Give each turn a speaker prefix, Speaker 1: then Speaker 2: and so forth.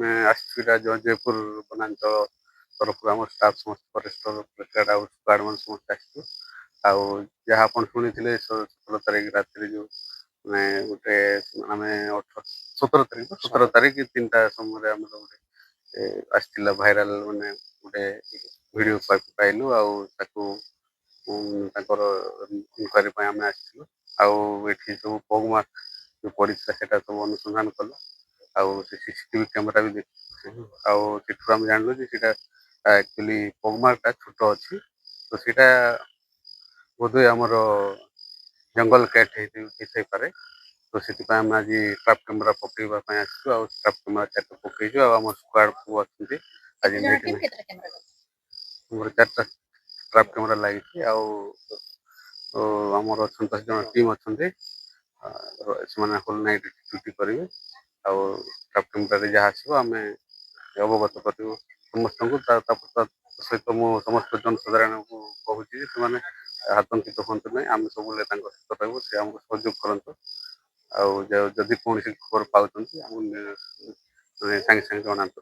Speaker 1: ଆମେ ଆସିଛୁ ଏଇଟା ଜୟପୁର ବନାଞ୍ଚଳ ତରଫରୁ ଆମ ଷ୍ଟାଫ୍ ସମସ୍ତେ ଫରେଷ୍ଟର ପ୍ଲେକାର୍ଡ ଆଉ ସ୍କ୍ୱାଡ୍ ସମସ୍ତେ ଆସିଛୁ। ଆଉ ଯାହା ଆପଣ ଶୁଣିଥିଲେ 17 ତାରିଖ ରାତିରେ ଯୋଉ ମାନେ ଗୋଟେ ଆମେ 17 ତାରିଖ 3ଟା ସମୟରେ ଆମର ଗୋଟେ ଆସିଥିଲା ଭାଇରାଲ ମାନେ ଗୋଟେ ଭିଡ଼ିଓ ପାଇଲୁ ଆଉ ତାକୁ ତାଙ୍କର ଇନକ୍ୱାରି ପାଇଁ ଆମେ ଆସିଥିଲୁ। ଆଉ ଏଠି ସବୁ ପଗମାର୍କ ଯୋଉ ପଡ଼ିଥିଲା ସେଇଟା ସବୁ ଅନୁସନ୍ଧାନ କଲୁ। ଆଉ ସେ ସିସିଟିଭି କ୍ୟାମେରା ବି ଦେଖିଥିଲୁ। ଆଉ ସେଠୁ ଆମେ ଜାଣିଲୁ ଯେ ସେଇଟା ଆକ୍ଚୁଆଲି ପଗମାର୍କଟା ଛୋଟ ଅଛି। ତ ସେଇଟା ବୋଧହୁଏ ଆମର ଜଙ୍ଗଲ କ୍ୟାଟ୍ ହେଇଥାଇପାରେ। ତ ସେଥିପାଇଁ ଆମେ ଆଜି ଟ୍ରାପ୍ କ୍ୟାମେରା ପକେଇବା ପାଇଁ ଆସିଛୁ। ଆଉ ଟ୍ରାପ୍ କ୍ୟାମେରା 4ଟା ପକେଇଛୁ। ଆଉ ଆମ ସ୍କ୍ୱାଡ୍ ସବୁ ଅଛନ୍ତି ଆଜି ଆମର 4ଟା ଟ୍ରାପ୍ କ୍ୟାମେରା ଲାଗିଛି। ଆଉ ଆମର ଅଛନ୍ତି 10 ଜଣ ଟିମ୍ ଅଛନ୍ତି। ସେମାନେ ହୋଲ୍ ନାଇଟ୍ ଡ୍ୟୁଟି କରିବେ। ଆଉ ଟ୍ରାପ୍ କ୍ୟାମେରାରେ ଯାହା ଆସିବ ଆମେ ଅବଗତ କରିବୁ ସମସ୍ତଙ୍କୁ। ତା ସହିତ ମୁଁ ସମସ୍ତ ଜନସାଧାରଣଙ୍କୁ କହୁଛି ଯେ ସେମାନେ ଆତଙ୍କିତ ହୁଅନ୍ତୁ ନାହିଁ। ଆମେ ସବୁବେଳେ ତାଙ୍କ ସହିତ ରହିବୁ, ସେ ଆମକୁ ସହଯୋଗ କରନ୍ତୁ। ଆଉ ଯଦି କୌଣସି ଖବର ପାଉଛନ୍ତି ଆମକୁ ସାଙ୍ଗେ ସାଙ୍ଗେ ଜଣାନ୍ତୁ।